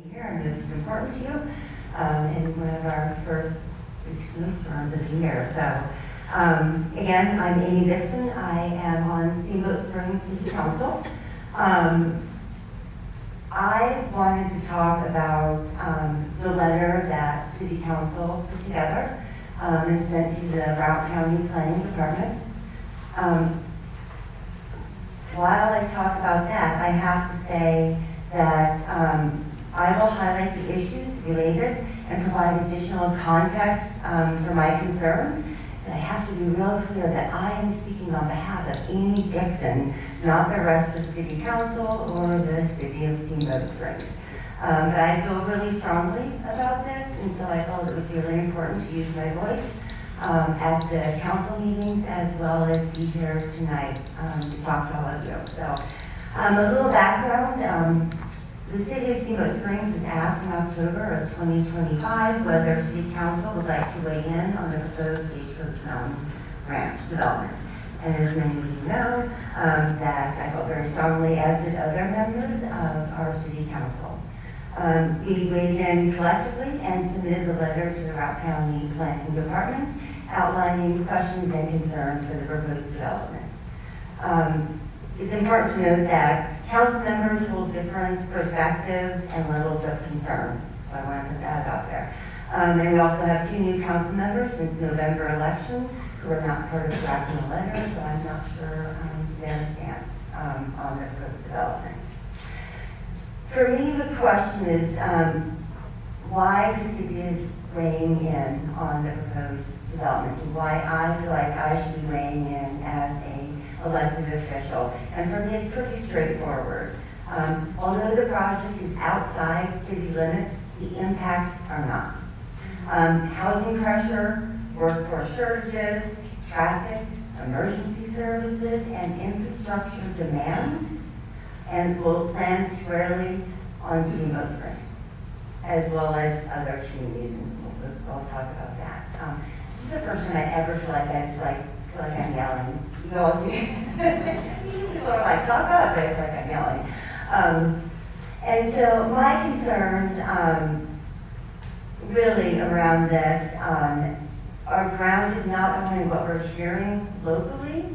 Here, and this is important to you in one of our first big snowstorms of the year. So, again, I'm Amy Dickson. I am on Steamboat Springs City Council. I wanted to talk about the letter that City Council put together and sent to the Routt County Planning Department. While I talk about that, I have to say that I will highlight the issues related and provide additional context for my concerns. And I have to be real clear that I am speaking on behalf of Amy Dickson, not the rest of City Council or the City of Steamboat Springs. But I feel really strongly about this, and so I felt it was really important to use my voice at the council meetings as well as be here tonight to talk to all of you. So a little background. The City of Steamboat Springs was asked in October of 2025 whether City Council would like to weigh in on the proposed Stagecoach Ranch development. And as many of you know, that I felt very strongly, as did other members of our City Council. We weighed in collectively and submitted the letter to the Routt County Planning Department outlining questions and concerns for the proposed development. It's important to note that council members hold different perspectives and levels of concern. So I want to put that out there. And we also have 2 new council members since November election who are not part of drafting the letter, so I'm not sure their stance on the proposed development. For me, the question is why the city is weighing in on the proposed development and why I feel like I should be weighing in as a elected official. And for me, it's pretty straightforward. Although the project is outside city limits, the impacts are not. Housing pressure, workforce shortages, traffic, emergency services, and infrastructure demands, and will land squarely on Steamboat Springs, as well as other communities, and we'll talk about that. This is the first time I ever feel like I'm yelling. You know, people are like, talk up, but I feel like I'm yelling. And so my concerns really around this are grounded not only in what we're hearing locally,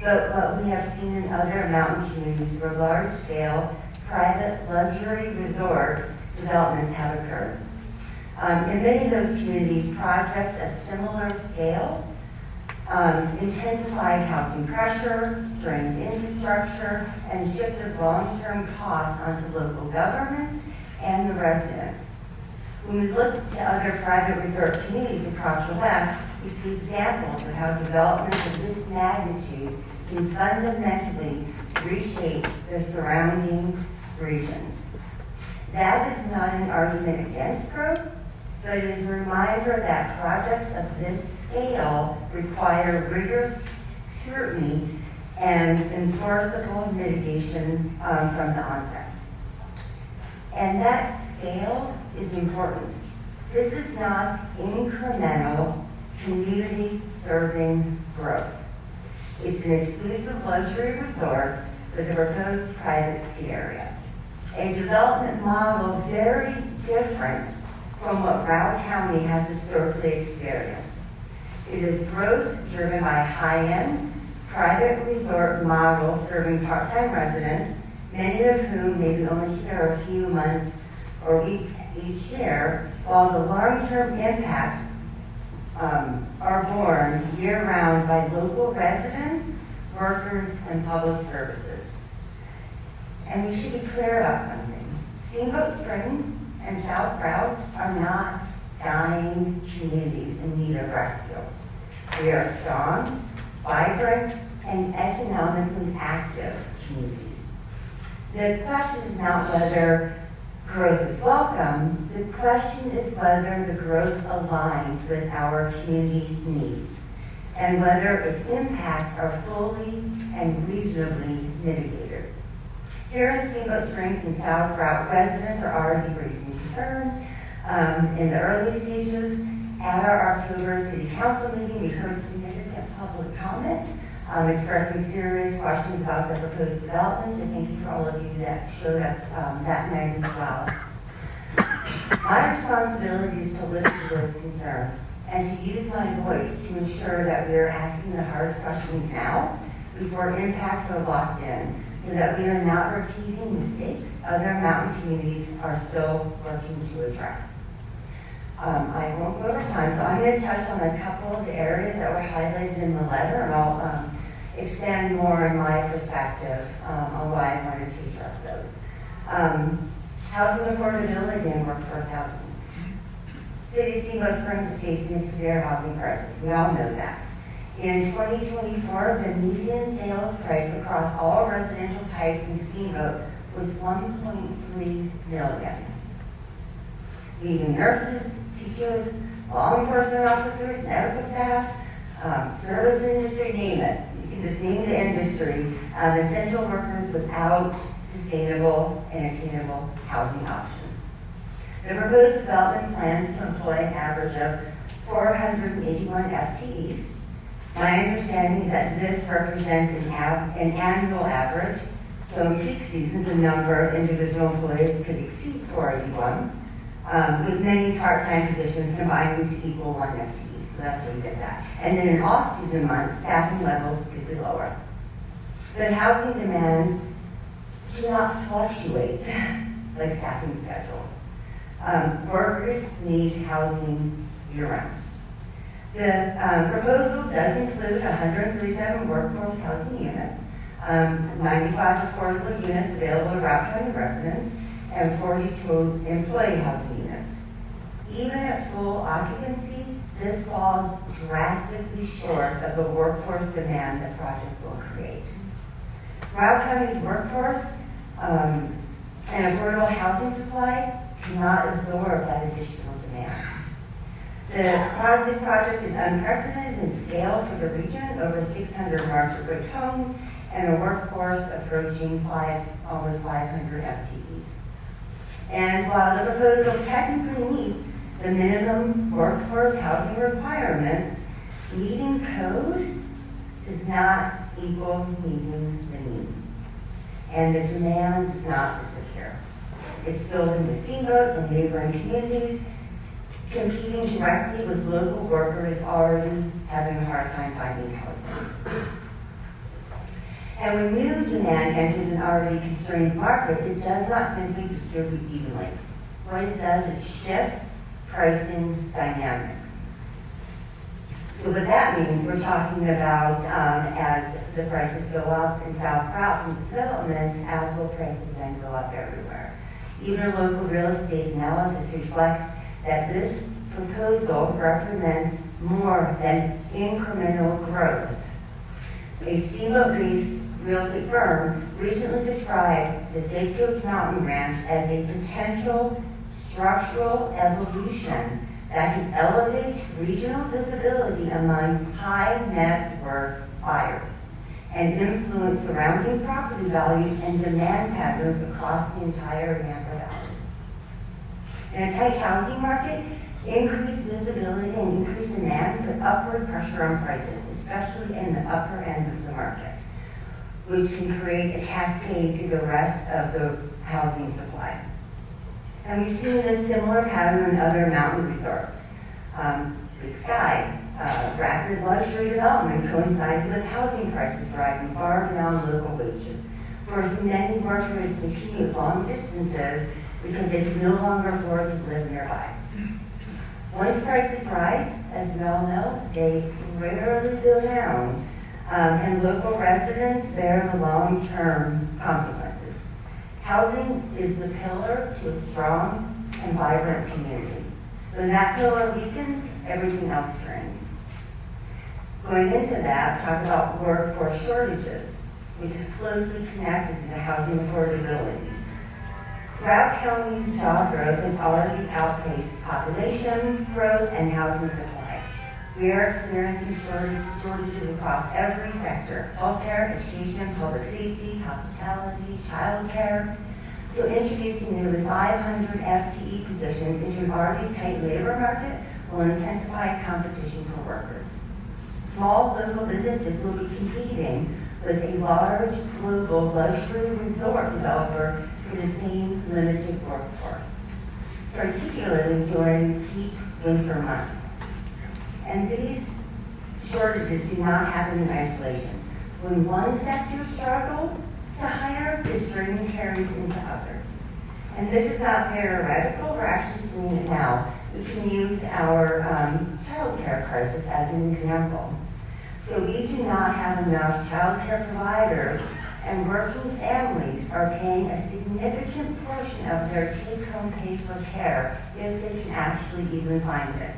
but what we have seen in other mountain communities where large-scale private luxury resort developments have occurred. In many of those communities, projects of similar scale intensified housing pressure, strained infrastructure, and shifted long-term costs onto local governments and the residents. When we look to other private resort communities across the West, we see examples of how developments of this magnitude can fundamentally reshape the surrounding regions. That is not an argument against growth, but it is a reminder that projects of this scale require rigorous scrutiny and enforceable mitigation from the onset. And that scale is important. This is not incremental, community-serving growth. It's an exclusive luxury resort with a proposed private ski area. A development model very different from what Routt County has historically experienced. It is growth driven by high-end, private resort models serving part-time residents, many of whom may be only here a few months or weeks each year, while the long-term impacts are borne year-round by local residents, workers, and public services. And we should be clear about something. Steamboat Springs and South Routt are not dying communities in need of rescue. We are strong, vibrant, and economically active communities. The question is not whether growth is welcome. The question is whether the growth aligns with our community needs and whether its impacts are fully and reasonably mitigated. Here in Steamboat Springs and South Routt, residents are already voicing concerns. In the early stages, at our October City Council meeting, we heard significant public comment expressing serious questions about the proposed development. So thank you for all of you that showed up that night as well. My responsibility is to listen to those concerns and to use my voice to ensure that we are asking the hard questions now before impacts are locked in, so that we are not repeating mistakes other mountain communities are still working to address. I won't go over time, so I'm going to touch on a couple of the areas that were highlighted in the letter, and I'll expand more in my perspective on why I wanted to address those. Housing affordability and workforce housing. City of Steamboat Springs is facing a severe housing crisis. We all know that. In 2024, the median sales price across all residential types in Steamboat was $1.3 million. Leaving nurses, teachers, law enforcement officers, medical staff, service industry, name it. You can just name the industry, essential workers without sustainable and attainable housing options. The proposed development plans to employ an average of 481 FTEs. My understanding is that this represents an annual average, so in peak seasons, the number of individual employees could exceed 481, with many part-time positions combining to equal 1 FTE. So that's how we get that. And then in off-season months, staffing levels could be lower. But housing demands do not fluctuate like staffing schedules. Workers need housing year-round. The proposal does include 137 workforce housing units, 95 affordable units available to Rock County residents, and 42 employee housing units. Even at full occupancy, this falls drastically short of the workforce demand the project will create. Rock County's workforce and affordable housing supply cannot absorb that additional demand. This project is unprecedented in scale for the region, over 600 market rate homes and a workforce approaching almost 500 FTEs. And while the proposal technically meets the minimum workforce housing requirements, meeting code does not equal meeting the need. And the demand does not disappear. It spills into Steamboat and neighboring communities, competing directly with local workers already having a hard time finding housing. And when new demand enters an already constrained market, it does not simply distribute evenly. What it does, it shifts pricing dynamics. So what that means, we're talking about as the prices go up in South Prout from development, as will prices then go up everywhere. Even local real estate analysis reflects that this proposal represents more than incremental growth. A Steamboat-based real estate firm recently described the Stagecoach Mountain Ranch as a potential structural evolution that can elevate regional visibility among high net worth buyers and influence surrounding property values and demand patterns across the entire Napa Valley. In a tight housing market, increased visibility and increased demand put upward pressure on prices, especially in the upper end of the market, which can create a cascade through the rest of the housing supply. And we've seen this similar pattern in other mountain resorts. Big Sky, rapid luxury development coincided with housing prices rising far beyond local wages, forcing many workers to commute long distances because they can no longer afford to live nearby. Once prices rise, as we all know, they rarely go down, and local residents bear the long-term consequences. Housing is the pillar to a strong and vibrant community. When that pillar weakens, everything else strains. Going into that, talk about workforce shortages, which is closely connected to the housing affordability. Rock County's job growth has already outpaced population growth and housing supply. We are experiencing shortages across every sector: healthcare, education, public safety, hospitality, childcare. So introducing nearly 500 FTE positions into an already tight labor market will intensify competition for workers. Small local businesses will be competing with a large global luxury resort developer for the same limited workforce. particularly during peak winter months. And these shortages do not happen in isolation. When one sector struggles to hire, the strain carries into others. And this is not theoretical, we're actually seeing it now. We can use our child care crisis as an example. So we do not have enough child care providers, and working families are paying a significant portion of their take-home pay for care if they can actually even find it.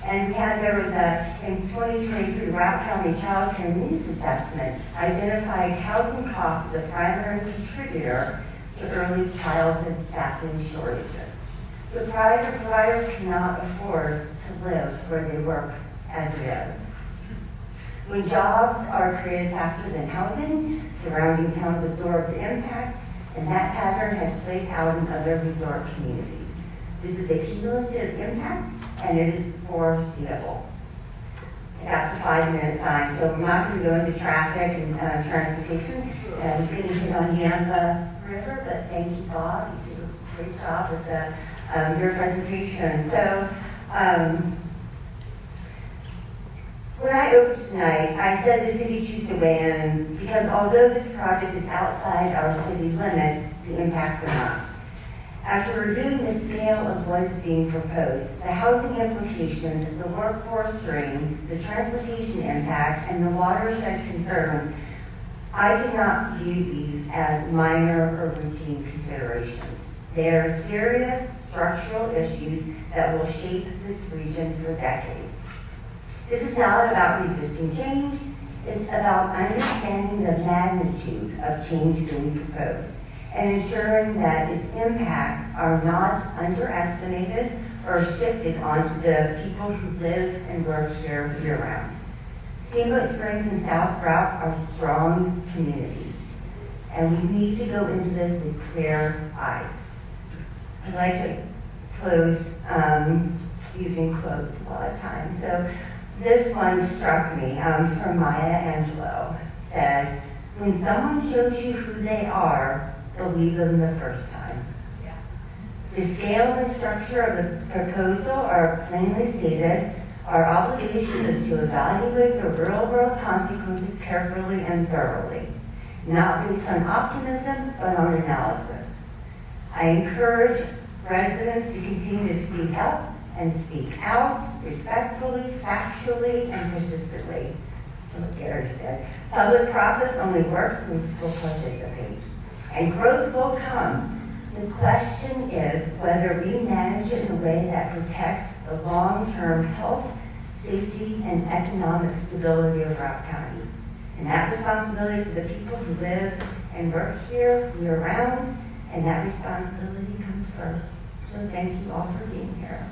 And there was in 2023, Route County Child Care Needs Assessment identified housing costs as a primary contributor to early childhood staffing shortages. So private providers cannot afford to live where they work as it is. When jobs are created faster than housing, surrounding towns absorb the impact, and that pattern has played out in other resort communities. This is a cumulative impact, and it is foreseeable. I got the 5-minute sign, so I'm not going to go into traffic and transportation. I was going to hit on Yampa River, but thank you, Bob. You did a great job with your presentation. So, when I opened tonight, I said the city choose to weigh in because although this project is outside our city limits, the impacts are not. After reviewing the scale of what is being proposed, the housing implications, the workforce strain, the transportation impacts, and the watershed concerns, I do not view these as minor or routine considerations. They are serious structural issues that will shape this region for decades. This is not about resisting change, it's about understanding the magnitude of change being proposed and ensuring that its impacts are not underestimated or shifted onto the people who live and work here year-round. Steamboat Springs and South Route are strong communities, and we need to go into this with clear eyes. I'd like to close using quotes a lot of times. So this one struck me from Maya Angelou, said, "When someone shows you who they are, believe them the first time." Yeah. The scale and structure of the proposal are plainly stated. Our obligation is to evaluate the real-world consequences carefully and thoroughly, not based on optimism, but on analysis. I encourage residents to continue to speak up and speak out respectfully, factually, and persistently. That's what Gary said. Public process only works when people participate. And growth will come. The question is whether we manage it in a way that protects the long-term health, safety, and economic stability of Rock County. And that responsibility is to the people who live and work here year-round, and that responsibility comes first. So thank you all for being here.